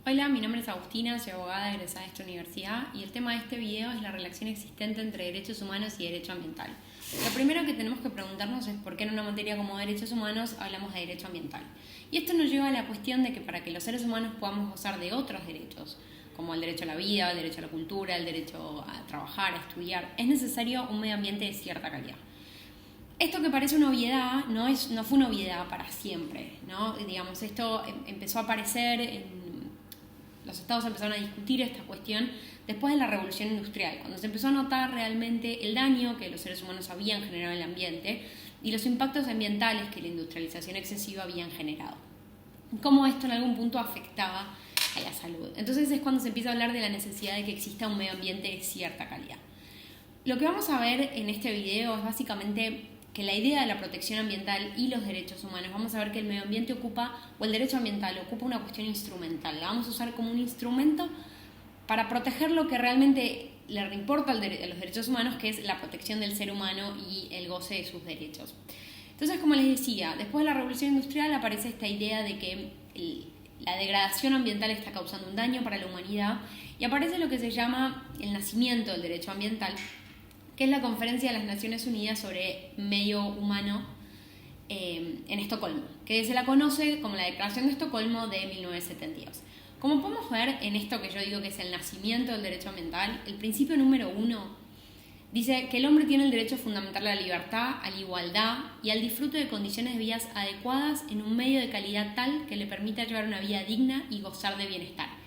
Hola, mi nombre es Agustina, soy abogada egresada de esta universidad y el tema de este video es la relación existente entre derechos humanos y derecho ambiental. Lo primero que tenemos que preguntarnos es por qué en una materia como derechos humanos hablamos de derecho ambiental. Y esto nos lleva a la cuestión de que para que los seres humanos podamos gozar de otros derechos, como el derecho a la vida, el derecho a la cultura, el derecho a trabajar, a estudiar, es necesario un medio ambiente de cierta calidad. Esto que parece una obviedad no fue una obviedad para siempre, ¿no? Digamos, esto empezó a aparecer los estados empezaron a discutir esta cuestión después de la revolución industrial, cuando se empezó a notar realmente el daño que los seres humanos habían generado en el ambiente y los impactos ambientales que la industrialización excesiva habían generado. Cómo esto en algún punto afectaba a la salud. Entonces es cuando se empieza a hablar de la necesidad de que exista un medio ambiente de cierta calidad. Lo que vamos a ver en este video es básicamente que la idea de la protección ambiental y los derechos humanos, vamos a ver que el medio ambiente ocupa, o el derecho ambiental ocupa una cuestión instrumental, la vamos a usar como un instrumento para proteger lo que realmente le importa a los derechos humanos, que es la protección del ser humano y el goce de sus derechos. Entonces, como les decía, después de la revolución industrial aparece esta idea de que la degradación ambiental está causando un daño para la humanidad y aparece lo que se llama el nacimiento del derecho ambiental, que es la Conferencia de las Naciones Unidas sobre Medio Humano en Estocolmo, que se la conoce como la Declaración de Estocolmo de 1972. Como podemos ver en esto que yo digo que es el nacimiento del derecho ambiental, el principio número 1 dice que el hombre tiene el derecho fundamental a la libertad, a la igualdad y al disfrute de condiciones de vida adecuadas en un medio de calidad tal que le permita llevar una vida digna y gozar de bienestar.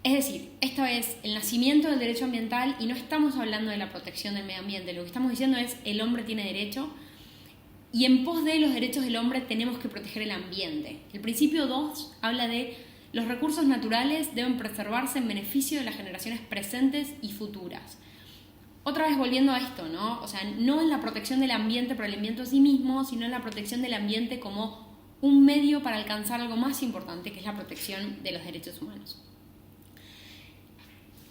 Es decir, esto es el nacimiento del derecho ambiental y no estamos hablando de la protección del medio ambiente. Lo que estamos diciendo es el hombre tiene derecho y en pos de los derechos del hombre tenemos que proteger el ambiente. El principio 2 habla de los recursos naturales deben preservarse en beneficio de las generaciones presentes y futuras. Otra vez volviendo a esto, ¿no? O sea, no en la protección del ambiente por el ambiente en sí mismo, sino en la protección del ambiente como un medio para alcanzar algo más importante, que es la protección de los derechos humanos.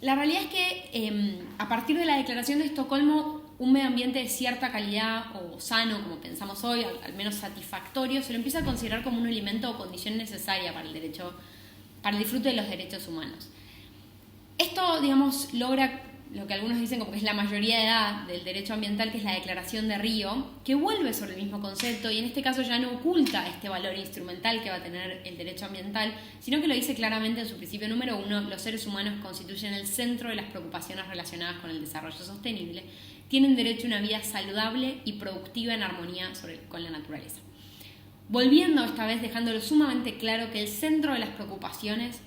La realidad es que a partir de la Declaración de Estocolmo, un medio ambiente de cierta calidad o sano, como pensamos hoy, al menos satisfactorio, se lo empieza a considerar como un elemento o condición necesaria para el disfrute de los derechos humanos. Esto, digamos, logra lo que algunos dicen como que es la mayoría de edad del derecho ambiental, que es la Declaración de Río, que vuelve sobre el mismo concepto y en este caso ya no oculta este valor instrumental que va a tener el derecho ambiental, sino que lo dice claramente en su principio número 1, los seres humanos constituyen el centro de las preocupaciones relacionadas con el desarrollo sostenible, tienen derecho a una vida saludable y productiva en armonía con la naturaleza. Volviendo esta vez, dejándolo sumamente claro que el centro de las preocupaciones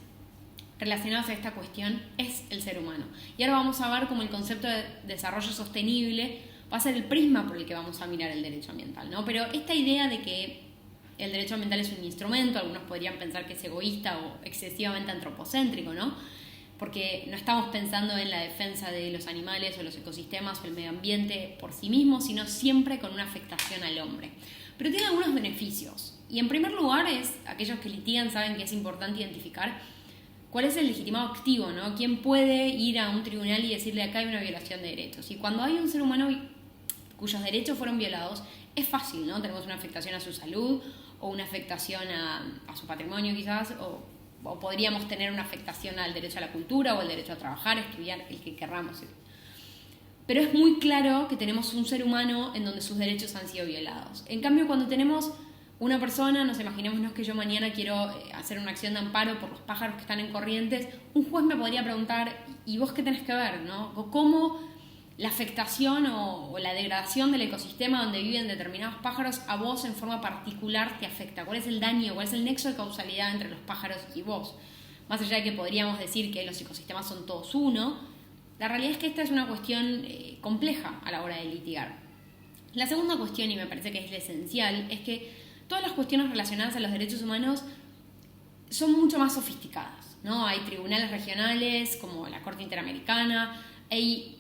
relacionadas a esta cuestión es el ser humano. Y ahora vamos a ver cómo el concepto de desarrollo sostenible va a ser el prisma por el que vamos a mirar el derecho ambiental, ¿no? Pero esta idea de que el derecho ambiental es un instrumento, algunos podrían pensar que es egoísta o excesivamente antropocéntrico, ¿no? Porque no estamos pensando en la defensa de los animales o los ecosistemas o el medio ambiente por sí mismo, sino siempre con una afectación al hombre. Pero tiene algunos beneficios. Y en primer lugar, aquellos que litigan saben que es importante identificar ¿cuál es el legitimado activo, ¿no? ¿Quién puede ir a un tribunal y decirle acá hay una violación de derechos? Y cuando hay un ser humano cuyos derechos fueron violados, es fácil, ¿no? Tenemos una afectación a su salud o una afectación a su patrimonio quizás, o podríamos tener una afectación al derecho a la cultura o al derecho a trabajar, estudiar, el que querramos. Pero es muy claro que tenemos un ser humano en donde sus derechos han sido violados. En cambio, cuando tenemos una persona, imaginémonos que yo mañana quiero hacer una acción de amparo por los pájaros que están en Corrientes, un juez me podría preguntar, ¿y vos qué tenés que ver, no? O cómo la afectación o la degradación del ecosistema donde viven determinados pájaros a vos en forma particular te afecta. ¿Cuál es el daño, cuál es el nexo de causalidad entre los pájaros y vos? Más allá de que podríamos decir que los ecosistemas son todos uno, la realidad es que esta es una cuestión compleja a la hora de litigar. La segunda cuestión, y me parece que es la esencial, es que todas las cuestiones relacionadas a los derechos humanos son mucho más sofisticadas, ¿no? Hay tribunales regionales como la Corte Interamericana, hay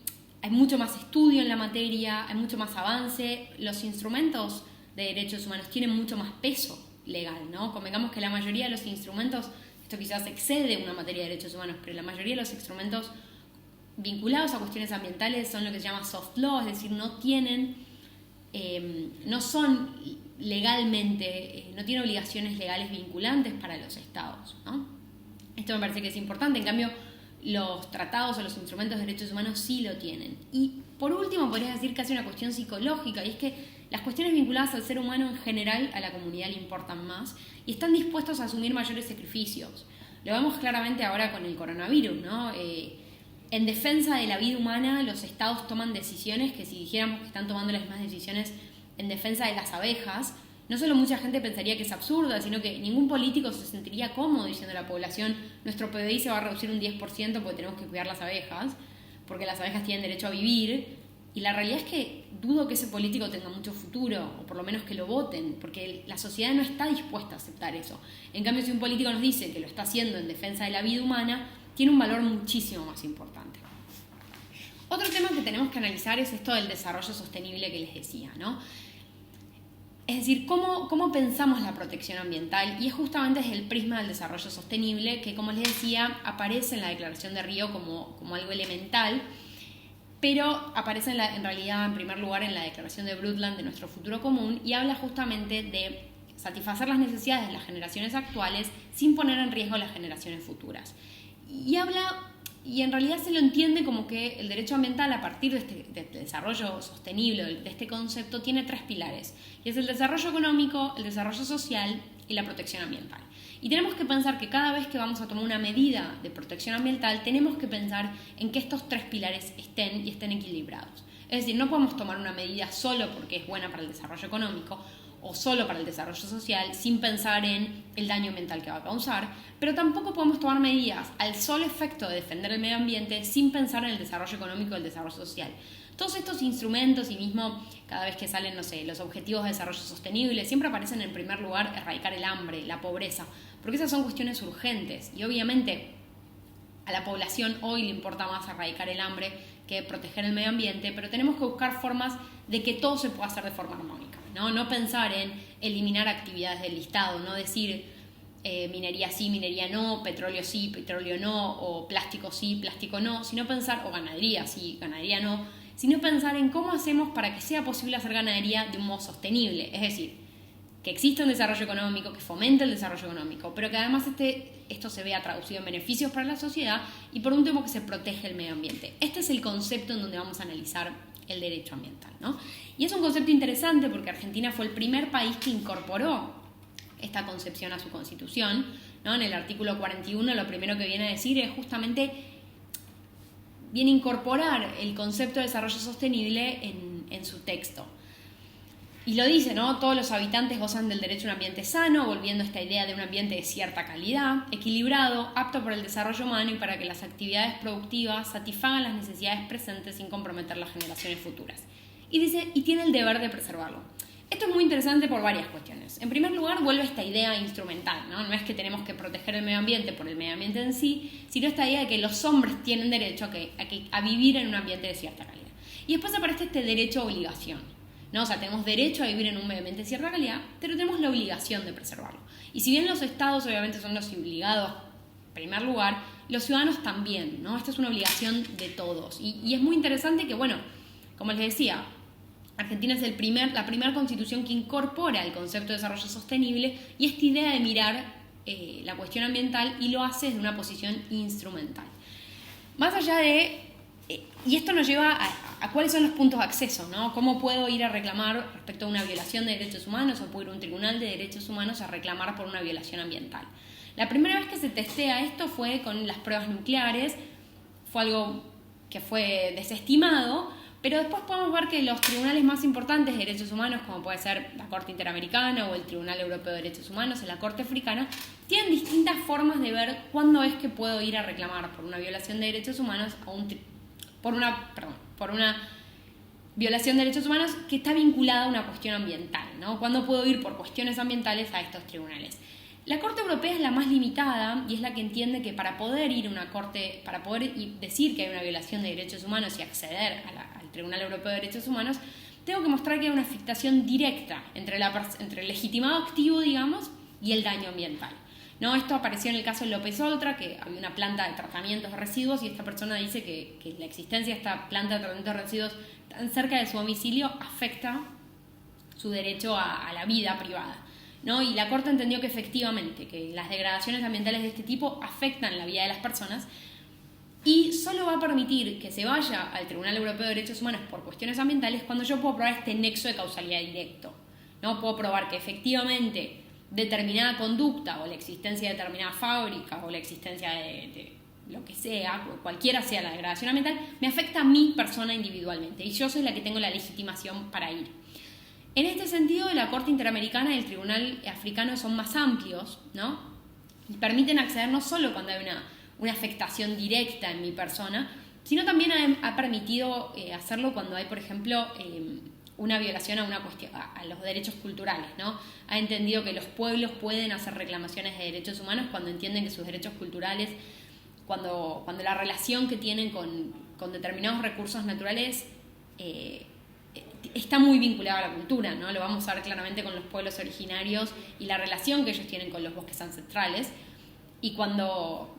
mucho más estudio en la materia, hay mucho más avance, los instrumentos de derechos humanos tienen mucho más peso legal, ¿no? Convengamos que la mayoría de los instrumentos, esto quizás excede una materia de derechos humanos, pero la mayoría de los instrumentos vinculados a cuestiones ambientales son lo que se llama soft law, es decir, no son legalmente, no tiene obligaciones legales vinculantes para los estados, ¿no? Esto me parece que es importante. En cambio, los tratados o los instrumentos de derechos humanos sí lo tienen. Y por último, podrías decir casi una cuestión psicológica, y es que las cuestiones vinculadas al ser humano en general a la comunidad le importan más y están dispuestos a asumir mayores sacrificios. Lo vemos claramente ahora con el coronavirus, ¿no? En defensa de la vida humana, los estados toman decisiones que si dijéramos que están tomando las mismas decisiones en defensa de las abejas, no solo mucha gente pensaría que es absurda, sino que ningún político se sentiría cómodo diciendo a la población nuestro PBI se va a reducir un 10% porque tenemos que cuidar las abejas, porque las abejas tienen derecho a vivir. Y la realidad es que dudo que ese político tenga mucho futuro, o por lo menos que lo voten, porque la sociedad no está dispuesta a aceptar eso. En cambio, si un político nos dice que lo está haciendo en defensa de la vida humana, tiene un valor muchísimo más importante. Otro tema que tenemos que analizar es esto del desarrollo sostenible que les decía, ¿no? Es decir, ¿cómo pensamos la protección ambiental? Y es justamente desde el prisma del desarrollo sostenible que, como les decía, aparece en la Declaración de Río como algo elemental, pero aparece en realidad, en primer lugar, en la Declaración de Brundtland de nuestro futuro común y habla justamente de satisfacer las necesidades de las generaciones actuales sin poner en riesgo las generaciones futuras. Y en realidad se lo entiende como que el derecho ambiental, a partir de este desarrollo sostenible, de este concepto, tiene 3 pilares. Y es el desarrollo económico, el desarrollo social y la protección ambiental. Y tenemos que pensar que cada vez que vamos a tomar una medida de protección ambiental, tenemos que pensar en que estos 3 pilares estén equilibrados. Es decir, no podemos tomar una medida solo porque es buena para el desarrollo económico o solo para el desarrollo social sin pensar en el daño ambiental que va a causar, pero tampoco podemos tomar medidas al solo efecto de defender el medio ambiente sin pensar en el desarrollo económico y el desarrollo social. Todos estos instrumentos y mismo cada vez que salen, no sé, los objetivos de desarrollo sostenible, siempre aparecen en primer lugar erradicar el hambre, la pobreza, porque esas son cuestiones urgentes y obviamente a la población hoy le importa más erradicar el hambre que proteger el medio ambiente, pero tenemos que buscar formas de que todo se pueda hacer de forma armónica, ¿no? No pensar en eliminar actividades del listado, no decir minería sí, minería no, petróleo sí, petróleo no, o plástico sí, plástico no, sino pensar, o ganadería sí, ganadería no, sino pensar en cómo hacemos para que sea posible hacer ganadería de un modo sostenible, es decir, que exista un desarrollo económico, que fomente el desarrollo económico, pero que además esto se vea traducido en beneficios para la sociedad y por último que se protege el medio ambiente. Este es el concepto en donde vamos a analizar el derecho ambiental, ¿no? Y es un concepto interesante porque Argentina fue el primer país que incorporó esta concepción a su constitución, ¿no? En el artículo 41 lo primero que viene a decir es justamente, viene a incorporar el concepto de desarrollo sostenible en su texto. Y lo dice, ¿no? Todos los habitantes gozan del derecho a un ambiente sano, volviendo a esta idea de un ambiente de cierta calidad, equilibrado, apto para el desarrollo humano y para que las actividades productivas satisfagan las necesidades presentes sin comprometer las generaciones futuras. Y dice, y tiene el deber de preservarlo. Esto es muy interesante por varias cuestiones. En primer lugar, vuelve a esta idea instrumental, ¿no? No es que tenemos que proteger el medio ambiente por el medio ambiente en sí, sino esta idea de que los hombres tienen derecho a vivir en un ambiente de cierta calidad. Y después aparece este derecho a obligación, ¿no? O sea, tenemos derecho a vivir en un medio ambiente de cierta calidad, pero tenemos la obligación de preservarlo. Y si bien los estados obviamente son los obligados en primer lugar, los ciudadanos también, ¿no? Esta es una obligación de todos. Y es muy interesante que, bueno, como les decía, Argentina es la primera constitución que incorpora el concepto de desarrollo sostenible y esta idea de mirar la cuestión ambiental y lo hace desde una posición instrumental. Más allá de... y esto nos lleva a cuáles son los puntos de acceso, ¿no? ¿Cómo puedo ir a reclamar respecto a una violación de derechos humanos o puedo ir a un tribunal de derechos humanos a reclamar por una violación ambiental? La primera vez que se testea esto fue con las pruebas nucleares, fue algo que fue desestimado, pero después podemos ver que los tribunales más importantes de derechos humanos, como puede ser la Corte Interamericana o el Tribunal Europeo de Derechos Humanos o la Corte Africana, tienen distintas formas de ver cuándo es que puedo ir a reclamar por una violación de derechos humanos por una violación de derechos humanos que está vinculada a una cuestión ambiental, ¿no? ¿Cuándo puedo ir por cuestiones ambientales a estos tribunales? La Corte Europea es la más limitada y es la que entiende que para poder ir a una corte, para poder decir que hay una violación de derechos humanos y acceder al Tribunal Europeo de Derechos Humanos, tengo que mostrar que hay una afectación directa entre el legitimado activo, digamos, y el daño ambiental, ¿no? Esto apareció en el caso de López Oltra, que había una planta de tratamientos de residuos y esta persona dice que la existencia de esta planta de tratamiento de residuos tan cerca de su domicilio afecta su derecho a la vida privada. ¿no? Y la Corte entendió que efectivamente, que las degradaciones ambientales de este tipo afectan la vida de las personas y solo va a permitir que se vaya al Tribunal Europeo de Derechos Humanos por cuestiones ambientales cuando yo puedo probar este nexo de causalidad directo, ¿no? Puedo probar que efectivamente determinada conducta o la existencia de determinada fábrica o la existencia de lo que sea, cualquiera sea la degradación ambiental, me afecta a mi persona individualmente y yo soy la que tengo la legitimación para ir. En este sentido, la Corte Interamericana y el Tribunal Africano son más amplios, ¿no? Y permiten acceder no solo cuando hay una afectación directa en mi persona, sino también ha permitido hacerlo cuando hay, por ejemplo, una violación a los derechos culturales, ¿no? Ha entendido que los pueblos pueden hacer reclamaciones de derechos humanos cuando entienden que sus derechos culturales, cuando la relación que tienen con determinados recursos naturales está muy vinculada a la cultura, ¿no? Lo vamos a ver claramente con los pueblos originarios y la relación que ellos tienen con los bosques ancestrales. Y cuando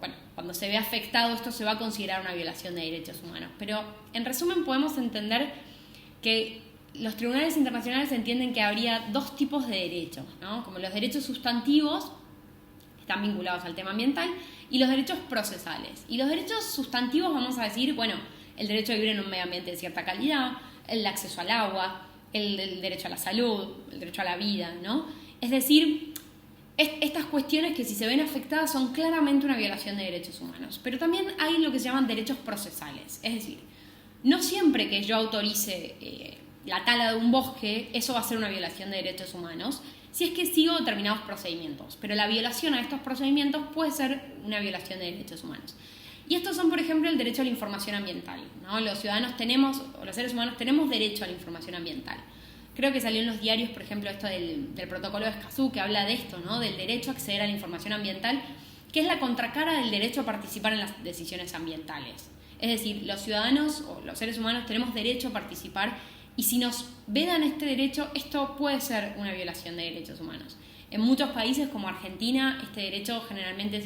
se ve afectado, esto se va a considerar una violación de derechos humanos. Pero, en resumen, podemos entender que los tribunales internacionales entienden que habría dos tipos de derechos, ¿no? Como los derechos sustantivos, están vinculados al tema ambiental, y los derechos procesales. Y los derechos sustantivos, vamos a decir, bueno, el derecho a vivir en un medio ambiente de cierta calidad, el acceso al agua, el derecho a la salud, el derecho a la vida, ¿no? Es decir, estas cuestiones que si se ven afectadas son claramente una violación de derechos humanos. Pero también hay lo que se llaman derechos procesales. Es decir, no siempre que yo autorice la tala de un bosque, eso va a ser una violación de derechos humanos, si es que sigo determinados procedimientos. Pero la violación a estos procedimientos puede ser una violación de derechos humanos. Y estos son, por ejemplo, el derecho a la información ambiental, ¿no? Los seres humanos tenemos derecho a la información ambiental. Creo que salió en los diarios, por ejemplo, esto del protocolo de Escazú, que habla de esto, ¿no? Del derecho a acceder a la información ambiental, que es la contracara del derecho a participar en las decisiones ambientales. Es decir, los ciudadanos o los seres humanos tenemos derecho a participar y si nos vedan este derecho, esto puede ser una violación de derechos humanos. En muchos países como Argentina, este derecho generalmente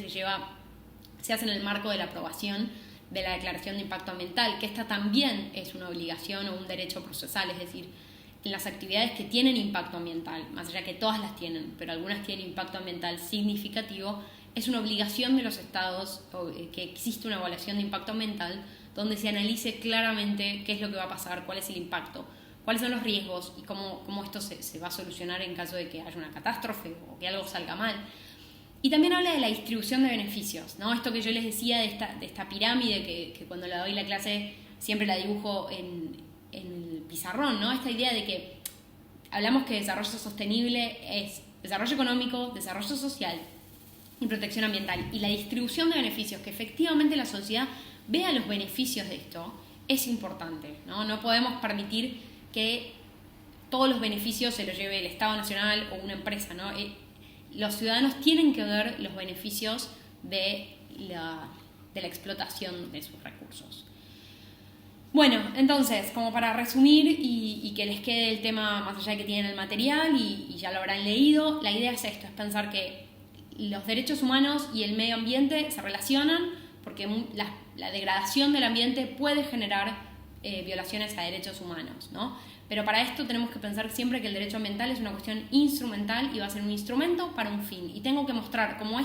se hace en el marco de la aprobación de la Declaración de Impacto Ambiental, que esta también es una obligación o un derecho procesal, es decir, en las actividades que tienen impacto ambiental, más allá que todas las tienen, pero algunas tienen impacto ambiental significativo, es una obligación de los estados que existe una evaluación de impacto ambiental donde se analice claramente qué es lo que va a pasar, cuál es el impacto, cuáles son los riesgos y cómo esto se va a solucionar en caso de que haya una catástrofe o que algo salga mal. Y también habla de la distribución de beneficios, ¿no? Esto que yo les decía de esta pirámide que cuando le doy la clase siempre la dibujo en el pizarrón, ¿no? Esta idea de que hablamos que desarrollo sostenible es desarrollo económico, desarrollo social y protección ambiental. Y la distribución de beneficios, que efectivamente la sociedad vea los beneficios de esto, es importante, ¿no? No podemos permitir que todos los beneficios se los lleve el Estado Nacional o una empresa, ¿no? Los ciudadanos tienen que ver los beneficios de la explotación de sus recursos. Bueno, entonces, como para resumir y que les quede el tema más allá de que tienen el material y ya lo habrán leído, la idea es esto, es pensar que los derechos humanos y el medio ambiente se relacionan porque la degradación del ambiente puede generar violaciones a derechos humanos, ¿no? Pero para esto tenemos que pensar siempre que el derecho ambiental es una cuestión instrumental y va a ser un instrumento para un fin. Y tengo que mostrar cómo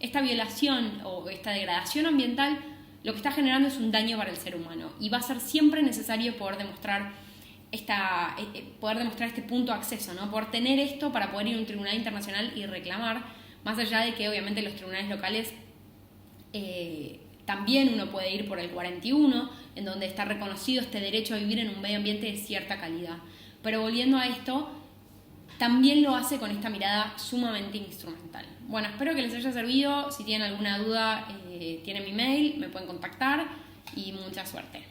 esta violación o esta degradación ambiental lo que está generando es un daño para el ser humano. Y va a ser siempre necesario poder demostrar este punto de acceso, ¿no? Poder tener esto para poder ir a un tribunal internacional y reclamar, más allá de que obviamente los tribunales locales también uno puede ir por el 41, en donde está reconocido este derecho a vivir en un medio ambiente de cierta calidad. Pero volviendo a esto, también lo hace con esta mirada sumamente instrumental. Bueno, espero que les haya servido. Si tienen alguna duda, tienen mi mail, me pueden contactar y mucha suerte.